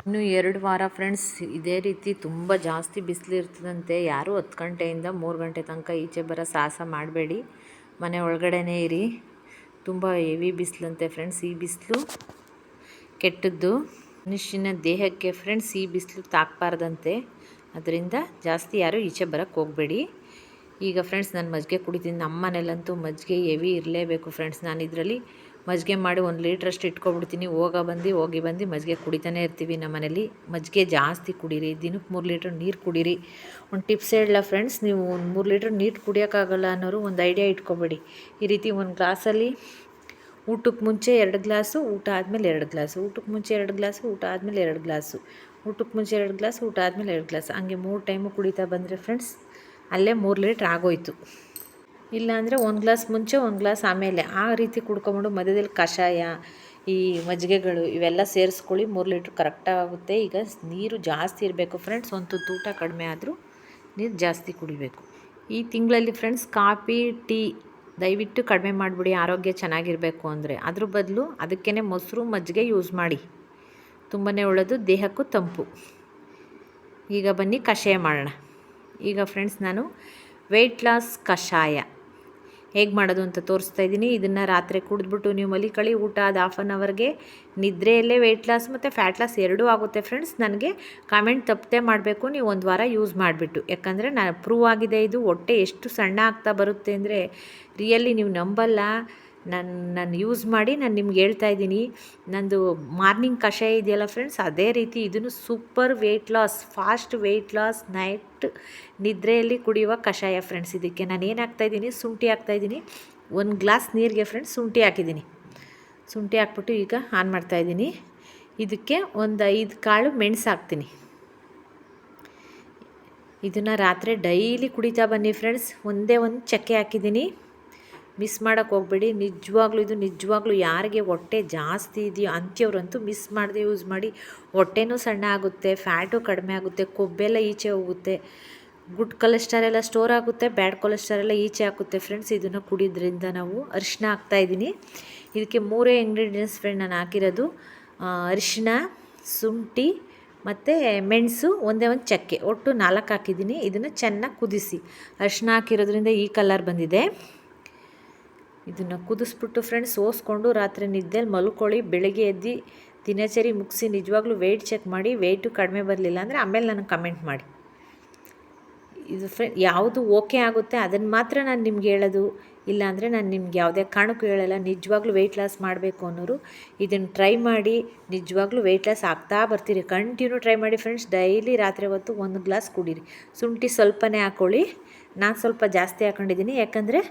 ಇನ್ನು 2 ವಾರ ಫ್ರೆಂಡ್ಸ್ ಇದೇ ರೀತಿ ತುಂಬ ಜಾಸ್ತಿ ಬಿಸಿಲು ಇರ್ತದಂತೆ. ಯಾರೂ 10 ಗಂಟೆಯಿಂದ 3 ಗಂಟೆ ತನಕ ಈಚೆ ಬರೋ ಸಾಹಸ ಮಾಡಬೇಡಿ, ಮನೆ ಒಳಗಡೆನೇ ಇರಿ. ತುಂಬ ಹೆವಿ ಬಿಸಿಲಂತೆ ಫ್ರೆಂಡ್ಸ್. ಈ ಬಿಸಿಲು ಕೆಟ್ಟದ್ದು, ಮನುಷ್ಯನ ದೇಹಕ್ಕೆ ಫ್ರೆಂಡ್ಸ್ ಈ ಬಿಸಿಲು ತಾಕಬಾರ್ದಂತೆ. ಅದರಿಂದ ಜಾಸ್ತಿ ಯಾರೂ ಈಚೆ ಬರೋಕ್ಕೆ ಹೋಗಬೇಡಿ. ಈಗ ಫ್ರೆಂಡ್ಸ್ ನಾನು ಮಜ್ಜಿಗೆ ಕುಡಿತೀನಿ. ನಮ್ಮ ಮನೇಲಂತೂ ಮಜ್ಜಿಗೆ ಹೆವಿ ಇರಲೇಬೇಕು ಫ್ರೆಂಡ್ಸ್. ನಾನು ಇದರಲ್ಲಿ ಮಜ್ಜಿಗೆ ಮಾಡಿ 1 ಲೀಟ್ರಷ್ಟು ಇಟ್ಕೊಬಿಡ್ತೀನಿ. ಹೋಗಿ ಬಂದು ಮಜ್ಜಿಗೆ ಕುಡಿತಾನೆ ಇರ್ತೀವಿ ನಮ್ಮ ಮನೇಲಿ. ಮಜ್ಜಿಗೆ ಜಾಸ್ತಿ ಕುಡೀರಿ, ದಿನಕ್ಕೆ 3 ಲೀಟ್ರ್ ನೀರು ಕುಡೀರಿ. ಒಂದು ಟಿಪ್ಸ್ ಹೇಳಲ್ಲ ಫ್ರೆಂಡ್ಸ್, ನೀವು 3 ಲೀಟ್ರ್ ನೀರು ಕುಡಿಯೋಕ್ಕಾಗಲ್ಲ ಅನ್ನೋರು ಒಂದು ಐಡಿಯಾ ಇಟ್ಕೊಬೇಡಿ. ಈ ರೀತಿ ಒಂದು ಗ್ಲಾಸಲ್ಲಿ ಊಟಕ್ಕೆ ಮುಂಚೆ 2 ಗ್ಲಾಸು, ಊಟ ಆದಮೇಲೆ 2 ಗ್ಲಾಸು, ಊಟಕ್ಕೆ ಮುಂಚೆ 2 ಗ್ಲಾಸು, ಊಟ ಆದಮೇಲೆ 2 ಗ್ಲಾಸು, ಊಟಕ್ಕೆ ಮುಂಚೆ 2 ಗ್ಲಾಸು, ಊಟ ಆದಮೇಲೆ 2 ಗ್ಲಾಸ್, ಹಂಗೆ 3 ಟೈಮು ಕುಡಿತಾ ಬಂದರೆ ಫ್ರೆಂಡ್ಸ್ ಅಲ್ಲೇ 3 ಲೀಟ್ರ್ ಆಗೋಯ್ತು. ಇಲ್ಲಾಂದರೆ 1 ಗ್ಲಾಸ್ ಮುಂಚೆ 1 ಗ್ಲಾಸ್ ಆಮೇಲೆ, ಆ ರೀತಿ ಕುಡ್ಕೊಂಬಿಡು. ಮಧ್ಯದಲ್ಲಿ ಕಷಾಯ, ಈ ಮಜ್ಜಿಗೆಗಳು ಇವೆಲ್ಲ ಸೇರಿಸ್ಕೊಳ್ಳಿ. 3 ಲೀಟ್ರ್ ಕರೆಕ್ಟಾಗುತ್ತೆ. ಈಗ ನೀರು ಜಾಸ್ತಿ ಇರಬೇಕು ಫ್ರೆಂಡ್ಸ್. ಒಂದು ತುತ್ತು ಊಟ ಕಡಿಮೆ ಆದರೂ ನೀರು ಜಾಸ್ತಿ ಕುಡಿಬೇಕು. ಈ ತಿಂಗಳಲ್ಲಿ ಫ್ರೆಂಡ್ಸ್ ಕಾಫಿ, ಟೀ ದಯವಿಟ್ಟು ಕಡಿಮೆ ಮಾಡಿಬಿಡಿ, ಆರೋಗ್ಯ ಚೆನ್ನಾಗಿರಬೇಕು ಅಂದರೆ. ಅದ್ರ ಬದಲು ಅದಕ್ಕೇ ಮೊಸರು, ಮಜ್ಜಿಗೆ ಯೂಸ್ ಮಾಡಿ, ತುಂಬಾ ಒಳ್ಳೆಯದು, ದೇಹಕ್ಕೂ ತಂಪು. ಈಗ ಬನ್ನಿ ಕಷಾಯ ಮಾಡೋಣ. ಈಗ ಫ್ರೆಂಡ್ಸ್ ನಾನು ವೆಯ್ಟ್ ಲಾಸ್ ಕಷಾಯ ಹೇಗೆ ಮಾಡೋದು ಅಂತ ತೋರಿಸ್ತಾ ಇದ್ದೀನಿ. ಇದನ್ನು ರಾತ್ರಿ ಕುಡಿದ್ಬಿಟ್ಟು ನೀವು ಮಲಿಕಳಿ, ಊಟ ಆದ 1/2 ಆನ್ ಅವರ್ಗೆ ನಿದ್ರೆಯಲ್ಲೇ ವೆಯ್ಟ್ ಲಾಸ್ ಮತ್ತು ಫ್ಯಾಟ್ ಲಾಸ್ ಎರಡೂ ಆಗುತ್ತೆ ಫ್ರೆಂಡ್ಸ್. ನನಗೆ ಕಾಮೆಂಟ್ ತಪ್ಪದೆ ಮಾಡಬೇಕು ನೀವು 1 ವಾರ ಯೂಸ್ ಮಾಡಿಬಿಟ್ಟು. ಯಾಕಂದರೆ ನಾನು ಪ್ರೂವ್ ಆಗಿದೆ ಇದು. ಹೊಟ್ಟೆ ಎಷ್ಟು ಸಣ್ಣ ಆಗ್ತಾ ಬರುತ್ತೆ ಅಂದರೆ ರಿಯಲಿ ನೀವು ನಂಬಲ್ಲ. ನಾನು ಯೂಸ್ ಮಾಡಿ ನಾನು ನಿಮ್ಗೆ ಹೇಳ್ತಾ ಇದ್ದೀನಿ. ನಂದು ಮಾರ್ನಿಂಗ್ ಕಷಾಯ ಇದೆಯಲ್ಲ ಫ್ರೆಂಡ್ಸ್, ಅದೇ ರೀತಿ ಇದನ್ನು super weight loss, fast weight loss, night ನಿದ್ರೆಯಲ್ಲಿ ಕುಡಿಯುವ ಕಷಾಯ ಫ್ರೆಂಡ್ಸ್. ಇದಕ್ಕೆ ನಾನು ಏನು ಹಾಕ್ತಾಯಿದ್ದೀನಿ, ಶುಂಠಿ ಹಾಕ್ತಾಯಿದ್ದೀನಿ. 1 ಗ್ಲಾಸ್ ನೀರಿಗೆ ಫ್ರೆಂಡ್ಸ್ ಶುಂಠಿ ಹಾಕಿದ್ದೀನಿ. ಶುಂಠಿ ಹಾಕ್ಬಿಟ್ಟು ಈಗ ಆನ್ ಮಾಡ್ತಾಯಿದ್ದೀನಿ. ಇದಕ್ಕೆ ಒಂದು 5 ಕಾಳು ಮೆಣಸು ಹಾಕ್ತೀನಿ. ಇದನ್ನು ರಾತ್ರಿ ಡೈಲಿ ಕುಡಿತಾ ಬನ್ನಿ ಫ್ರೆಂಡ್ಸ್. ಒಂದೇ ಒಂದು ಚಕ್ಕೆ ಹಾಕಿದ್ದೀನಿ, ಮಿಸ್ ಮಾಡೋಕ್ಕೆ ಹೋಗಬೇಡಿ. ನಿಜವಾಗ್ಲೂ ಯಾರಿಗೆ ಹೊಟ್ಟೆ ಜಾಸ್ತಿ ಇದೆಯೋ ಅಂಥವ್ರಂತೂ ಮಿಸ್ ಮಾಡದೆ ಯೂಸ್ ಮಾಡಿ. ಹೊಟ್ಟೆನೂ ಸಣ್ಣ ಆಗುತ್ತೆ, ಫ್ಯಾಟು ಕಡಿಮೆ ಆಗುತ್ತೆ, ಕೊಬ್ಬೆಲ್ಲ ಈಚೆ ಹೋಗುತ್ತೆ, ಗುಡ್ ಕೊಲೆಸ್ಟ್ರಾಲ್ ಎಲ್ಲ ಸ್ಟೋರ್ ಆಗುತ್ತೆ, ಬ್ಯಾಡ್ ಕೊಲೆಸ್ಟ್ರಾಲ್ ಎಲ್ಲ ಈಚೆ ಹಾಕುತ್ತೆ ಫ್ರೆಂಡ್ಸ್. ಇದನ್ನು ಕುಡಿಯೋದ್ರಿಂದ ನಾವು ಅರಿಶಿನ ಹಾಕ್ತಾಯಿದ್ದೀನಿ. ಇದಕ್ಕೆ 3 ಇಂಗ್ರೀಡಿಯೆಂಟ್ಸ್ ಫ್ರೆಂಡ್ ನಾನು ಹಾಕಿರೋದು. ಅರಿಶಿನ, ಶುಂಠಿ ಮತ್ತು ಮೆಣಸು, ಒಂದೇ ಒಂದು ಚಕ್ಕೆ, ಒಟ್ಟು 4 ಹಾಕಿದ್ದೀನಿ. ಇದನ್ನು ಚೆನ್ನಾಗಿ ಕುದಿಸಿ. ಅರಿಶಿನ ಹಾಕಿರೋದ್ರಿಂದ ಈ ಕಲರ್ ಬಂದಿದೆ. ಇದನ್ನು ಕುದಿಸ್ಬಿಟ್ಟು ಫ್ರೆಂಡ್ಸ್ ಸೋಸ್ಕೊಂಡು ರಾತ್ರಿ ನಿದ್ದೆಯಲ್ಲಿ ಮಲ್ಕೊಳ್ಳಿ. ಬೆಳಗ್ಗೆ ಎದ್ದು ದಿನಚರಿ ಮುಗಿಸಿ ನಿಜವಾಗ್ಲೂ ವೆಯ್ಟ್ ಚೆಕ್ ಮಾಡಿ. ವೆಯ್ಟು ಕಡಿಮೆ ಬರಲಿಲ್ಲ ಅಂದರೆ ಆಮೇಲೆ ನನಗೆ ಕಮೆಂಟ್ ಮಾಡಿ. ಇದು ಯಾವುದು ಓಕೆ ಆಗುತ್ತೆ ಅದನ್ನು ಮಾತ್ರ ನಾನು ನಿಮ್ಗೆ ಹೇಳೋದು. ಇಲ್ಲಾಂದರೆ ನಾನು ನಿಮ್ಗೆ ಯಾವುದೇ ಕಾರಣಕ್ಕೂ ಹೇಳಲ್ಲ. ನಿಜವಾಗ್ಲೂ ವೆಯ್ಟ್ ಲಾಸ್ ಮಾಡಬೇಕು ಅನ್ನೋರು ಇದನ್ನು ಟ್ರೈ ಮಾಡಿ. ನಿಜವಾಗ್ಲೂ ವೆಯ್ಟ್ ಲಾಸ್ ಆಗ್ತಾ ಬರ್ತೀರಿ. ಕಂಟಿನ್ಯೂ ಟ್ರೈ ಮಾಡಿ ಫ್ರೆಂಡ್ಸ್. ಡೈಲಿ ರಾತ್ರಿ ಹೊತ್ತು 1 ಗ್ಲಾಸ್ ಕುಡೀರಿ. ಶುಂಠಿ ಸ್ವಲ್ಪನೇ ಹಾಕ್ಕೊಳ್ಳಿ. ನಾನು ಸ್ವಲ್ಪ ಜಾಸ್ತಿ ಹಾಕ್ಕೊಂಡಿದ್ದೀನಿ. ಯಾಕಂದರೆ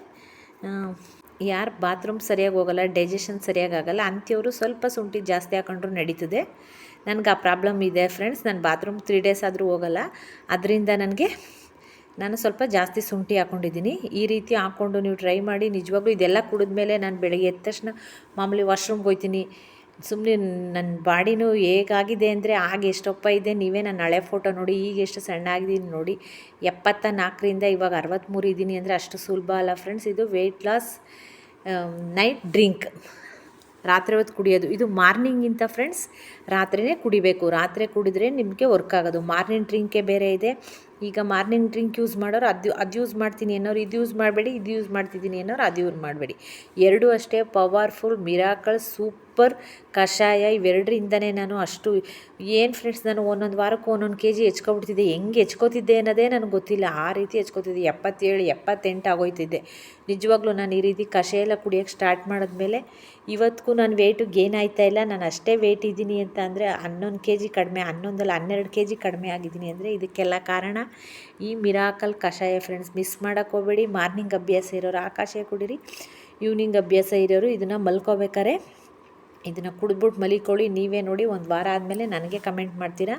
ಯಾರು ಬಾತ್ರೂಮ್ ಸರಿಯಾಗಿ ಹೋಗಲ್ಲ, ಡೈಜೆಷನ್ ಸರಿಯಾಗಿ ಆಗಲ್ಲ ಅಂಥವ್ರು ಸ್ವಲ್ಪ ಶುಂಠಿ ಜಾಸ್ತಿ ಹಾಕೊಂಡ್ರು ನಡೀತದೆ. ನನಗೆ ಆ ಪ್ರಾಬ್ಲಮ್ ಇದೆ ಫ್ರೆಂಡ್ಸ್. ನಾನು ಬಾತ್ರೂಮ್ 3 ಡೇಸ್ ಆದರೂ ಹೋಗಲ್ಲ. ಅದರಿಂದ ನಾನು ಸ್ವಲ್ಪ ಜಾಸ್ತಿ ಶುಂಠಿ ಹಾಕ್ಕೊಂಡಿದ್ದೀನಿ. ಈ ರೀತಿ ಹಾಕ್ಕೊಂಡು ನೀವು ಟ್ರೈ ಮಾಡಿ. ನಿಜವಾಗ್ಲೂ ಇದೆಲ್ಲ ಕುಡಿದ್ಮೇಲೆ ನಾನು ಬೆಳಗ್ಗೆ ಎದ್ದ ತಕ್ಷಣ ಮಾಮೂಲಿ ವಾಶ್ರೂಮ್ಗೆ ಹೋಗ್ತೀನಿ. ಸುಮ್ಮನೆ ನನ್ನ ಬಾಡಿನೂ ಹೇಗಾಗಿದೆ ಅಂದರೆ ಆಗ ಎಷ್ಟಪ್ಪ ಇದೆ, ನೀವೇ ನನ್ನ ಹಳೆ ಫೋಟೋ ನೋಡಿ, ಈಗ ಎಷ್ಟು ಸಣ್ಣ ಆಗಿದ್ದೀನಿ ನೋಡಿ. 74ರಿಂದ ಇವಾಗ 63 ಇದ್ದೀನಿ ಅಂದರೆ ಅಷ್ಟು ಸುಲಭ ಅಲ್ಲ ಫ್ರೆಂಡ್ಸ್. ಇದು ವೆಯ್ಟ್ ಲಾಸ್ ನೈಟ್ ಡ್ರಿಂಕ್, ರಾತ್ರಿ ಹೊತ್ತು ಕುಡಿಯೋದು. ಇದು ಮಾರ್ನಿಂಗಿಂತ ಫ್ರೆಂಡ್ಸ್ ರಾತ್ರಿಯೇ ಕುಡಿಬೇಕು. ರಾತ್ರಿ ಕುಡಿದ್ರೆ ನಿಮಗೆ ವರ್ಕ್ ಆಗೋದು. ಮಾರ್ನಿಂಗ್ ಡ್ರಿಂಕೇ ಬೇರೆ ಇದೆ. ಈಗ ಮಾರ್ನಿಂಗ್ ಡ್ರಿಂಕ್ ಯೂಸ್ ಮಾಡೋರು ಅದು ಯೂಸ್ ಮಾಡ್ತೀನಿ ಅನ್ನೋರು ಇದು ಯೂಸ್ ಮಾಡಬೇಡಿ, ಇದು ಯೂಸ್ ಮಾಡ್ತಿದ್ದೀನಿ ಅನ್ನೋರು ಅದು ಯೂಸ್ ಮಾಡಬೇಡಿ. ಎರಡೂ ಅಷ್ಟೇ ಪವರ್ಫುಲ್, ಮಿರಾಕಲ್, ಸೂಪರ್ ಕಷಾಯ. ಇವೆರಡರಿಂದನೇ ನಾನು ಅಷ್ಟು ಏನು ಫ್ರೆಂಡ್ಸ್, ನಾನು ಒಂದೊಂದು ವಾರಕ್ಕೆ 1 kg ಹೆಚ್ಕೊಬಿಡ್ತಿದ್ದೆ. ಹೆಂಗೆ ಹೆಚ್ಕೋತಿದ್ದೆ ಅನ್ನೋದೇ ನನಗೆ ಗೊತ್ತಿಲ್ಲ. ಆ ರೀತಿ ಹೆಚ್ಕೋತಿದ್ದೆ. 77, 78 ಆಗೋಯ್ತಿದ್ದೆ. ನಿಜವಾಗ್ಲೂ ನಾನು ಈ ರೀತಿ ಕಷಾಯ ಎಲ್ಲ ಕುಡಿಯೋಕ್ಕೆ ಸ್ಟಾರ್ಟ್ ಮಾಡಿದ್ಮೇಲೆ ಇವತ್ತಿಗೂ ನಾನು ವೆಯ್ಟು ಗೇನ್ ಆಯ್ತಾಯಿಲ್ಲ. ನಾನು ಅಷ್ಟೇ ವೆಯ್ಟ್ ಇದ್ದೀನಿ ಅಂತ ಅಂದರೆ 11 kg ಕಡಿಮೆ, 12 kg ಕಡಿಮೆ ಆಗಿದ್ದೀನಿ ಅಂದರೆ ಇದಕ್ಕೆಲ್ಲ ಕಾರಣ ಈ ಮಿರಾಕಲ್ ಕಷಾಯ ಫ್ರೆಂಡ್ಸ್. ಮಿಸ್ ಮಾಡೋಕ್ಕೆ ಹೋಗಬೇಡಿ. ಮಾರ್ನಿಂಗ್ ಅಭ್ಯಾಸ ಇರೋರು ಆ ಕಷಾಯ ಕುಡೀರಿ. ಈವ್ನಿಂಗ್ ಅಭ್ಯಾಸ ಇರೋರು ಇದನ್ನು ಮಲ್ಕೋಬೇಕಾರೆ ಇದನ್ನು ಕುಡಿದ್ಬಿಟ್ಟು ಮಲಿಕೊಳ್ಳಿ. ನೀವೇ ನೋಡಿ 1 ವಾರ ಆದಮೇಲೆ ನನಗೆ ಕಮೆಂಟ್ ಮಾಡ್ತೀರಾ.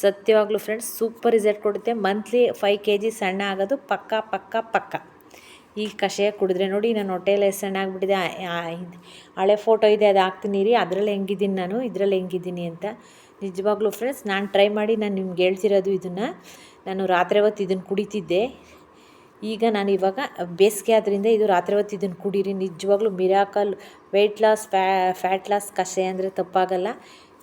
ಸತ್ಯವಾಗ್ಲೂ ಫ್ರೆಂಡ್ಸ್ ಸೂಪರ್ ರಿಸಲ್ಟ್ ಕೊಡುತ್ತೆ. ಮಂತ್ಲಿ 5 kg ಸಣ್ಣ ಆಗೋದು ಪಕ್ಕ. ಈ ಕಷಾಯ ಕುಡಿದ್ರೆ ನೋಡಿ, ನಾನು ಹೊಟ್ಟೆಲ್ಲ ಸಣ್ಣ ಆಗಿಬಿಟ್ಟಿದೆ. ಹಳೆ ಫೋಟೋ ಇದೆ, ಅದು ಹಾಕ್ತೀನಿ ರೀ. ಅದರಲ್ಲಿ ಹೆಂಗಿದ್ದೀನಿ ನಾನು, ಇದರಲ್ಲಿ ಹೆಂಗಿದ್ದೀನಿ ಅಂತ. ನಿಜವಾಗ್ಲೂ ಫ್ರೆಂಡ್ಸ್ ನಾನು ಟ್ರೈ ಮಾಡಿ ನಾನು ನಿಮ್ಗೆ ಹೇಳ್ತಿರೋದು ಇದನ್ನು. ನಾನು ರಾತ್ರಿ ಹೊತ್ತು ಇದನ್ನು ಕುಡಿತಿದ್ದೆ. ಈಗ ನಾನು ಇವಾಗ ಬೇಸಿಗೆ ಆದ್ದರಿಂದ ಇದು ರಾತ್ರಿ ಹೊತ್ತು ಇದನ್ನು ಕುಡೀರಿ. ನಿಜವಾಗ್ಲೂ miracle weight loss, fat loss ಕಷಾಯ ಅಂದರೆ ತಪ್ಪಾಗಲ್ಲ.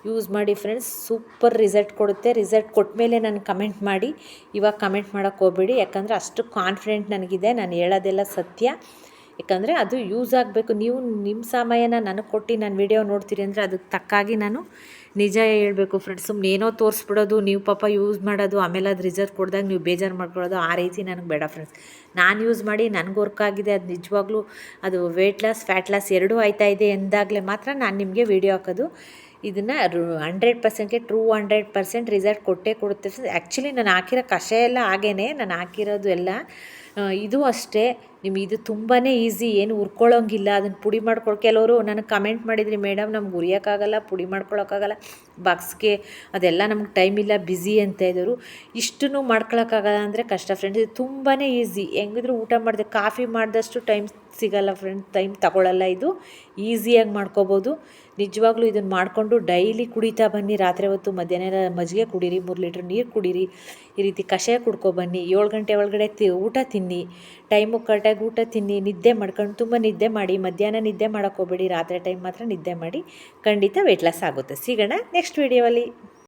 ಯೂಸ್ ಮಾಡಿ ಫ್ರೆಂಡ್ಸ್. ಸೂಪರ್ ರಿಸಲ್ಟ್ ಕೊಡುತ್ತೆ. ರಿಸಲ್ಟ್ ಕೊಟ್ಟ ಮೇಲೆ ನನಗೆ ಕಮೆಂಟ್ ಮಾಡಿ. ಇವಾಗ ಕಮೆಂಟ್ ಮಾಡೋಕ್ಕೆ ಹೋಗಬೇಡಿ. ಯಾಕಂದರೆ ಅಷ್ಟು ಕಾನ್ಫಿಡೆಂಟ್ ನನಗಿದೆ. ನಾನು ಹೇಳೋದೆಲ್ಲ ಸತ್ಯ. ಯಾಕಂದರೆ ಅದು ಯೂಸ್ ಆಗಬೇಕು. ನೀವು ನಿಮ್ಮ ಸಮಯನ ನನಗೆ ಕೊಟ್ಟು ನಾನು ವಿಡಿಯೋ ನೋಡ್ತೀರಿ ಅಂದರೆ ಅದಕ್ಕೆ ತಕ್ಕಾಗಿ ನಾನು ನಿಜ ಹೇಳಬೇಕು ಫ್ರೆಂಡ್ಸ್. ಸುಮ್ಮನೆ ಏನೋ ತೋರಿಸ್ಬಿಡೋದು, ನೀವು ಪಾಪ ಯೂಸ್ ಮಾಡೋದು, ಆಮೇಲೆ ಅದು ರಿಸಲ್ಟ್ ಕೊಡಿದಾಗ ನೀವು ಬೇಜಾರು ಮಾಡ್ಕೊಳ್ಳೋದು, ಆ ರೀತಿ ನನಗೆ ಬೇಡ ಫ್ರೆಂಡ್ಸ್. ನಾನು ಯೂಸ್ ಮಾಡಿ ನನಗೆ ವರ್ಕ್ ಆಗಿದೆ. ಅದು ನಿಜವಾಗ್ಲೂ ಅದು ವೆಯ್ಟ್ ಲಾಸ್, ಫ್ಯಾಟ್ ಲಾಸ್ ಎರಡೂ ಆಯ್ತಾಯಿದೆ ಎಂದಾಗಲೇ ಮಾತ್ರ ನಾನು ನಿಮಗೆ ವಿಡಿಯೋ ಹಾಕೋದು. ಇದನ್ನು 100%ಗೆ ಟ್ರೂ 100% ರಿಸಲ್ಟ್ ಕೊಟ್ಟೇ ಕೊಡುತ್ತೆ. ಆ್ಯಕ್ಚುಲಿ ನಾನು ಹಾಕಿರೋ ಕಷಾಯ ಎಲ್ಲ ಹಾಗೇ ನಾನು ಹಾಕಿರೋದು ಎಲ್ಲ. ಇದು ಅಷ್ಟೇ. ಇದು ತುಂಬಾ ಈಸಿ, ಏನು ಹುರ್ಕೊಳ್ಳೋಂಗಿಲ್ಲ. ಅದನ್ನು ಪುಡಿ ಕೆಲವರು ನನಗೆ ಕಮೆಂಟ್ ಮಾಡಿದ್ರಿ, ಮೇಡಮ್ ನಮ್ಗೆ ಹುರಿಯೋಕ್ಕಾಗಲ್ಲ, ಪುಡಿ ಮಾಡ್ಕೊಳಕ್ಕಾಗಲ್ಲ, ಬಾಕ್ಸ್ಗೆ ಅದೆಲ್ಲ ನಮ್ಗೆ ಟೈಮ್ ಇಲ್ಲ, ಬ್ಯುಸಿ ಅಂತ ಇದ್ದರು. ಇಷ್ಟನ್ನು ಮಾಡ್ಕೊಳಕ್ಕಾಗಲ್ಲ ಅಂದರೆ ಕಷ್ಟ ಫ್ರೆಂಡ್ಸ್. ಇದು ತುಂಬಾ ಈಸಿ. ಹೆಂಗಿದ್ರು ಊಟ ಮಾಡಿದೆ, ಕಾಫಿ ಮಾಡಿದಷ್ಟು ಟೈಮ್ ಸಿಗಲ್ಲ ಫ್ರೆಂಡ್ಸ್, ಟೈಮ್ ತಗೊಳ್ಳಲ್ಲ. ಇದು ಈಸಿಯಾಗಿ ಮಾಡ್ಕೋಬೋದು. ನಿಜವಾಗ್ಲೂ ಇದನ್ನು ಮಾಡಿಕೊಂಡು ಡೈಲಿ ಕುಡಿತಾ ಬನ್ನಿ. ರಾತ್ರಿ ಹೊತ್ತು ಮಧ್ಯಾಹ್ನ ಮಜ್ಜಿಗೆ ಕುಡೀರಿ, 3 ಲೀಟ್ರ್ ನೀರು ಕುಡೀರಿ. ಈ ರೀತಿ ಕಷಾಯ ಕುಡ್ಕೊಬನ್ನಿ. 7 ಗಂಟೆ ಒಳಗಡೆ ಊಟ ತಿನ್ನಿ. ಟೈಮು ಕರೆಕ್ಟಾಗಿ ಊಟ ತಿನ್ನಿ. ನಿದ್ದೆ ಮಾಡ್ಕೊಂಡು ತುಂಬ ನಿದ್ದೆ ಮಾಡಿ. ಮಧ್ಯಾಹ್ನ ನಿದ್ದೆ ಮಾಡೋಕ್ಕೆ ಹೋಗಬೇಡಿ. ರಾತ್ರಿ ಟೈಮ್ ಮಾತ್ರ ನಿದ್ದೆ ಮಾಡಿ. ಖಂಡಿತ ವೆಯ್ಟ್ ಲಾಸ್ ಆಗುತ್ತೆ. ಸಿಗೋಣ ನೆಕ್ಸ್ಟ್ ವೀಡಿಯೋವಲ್ಲಿ.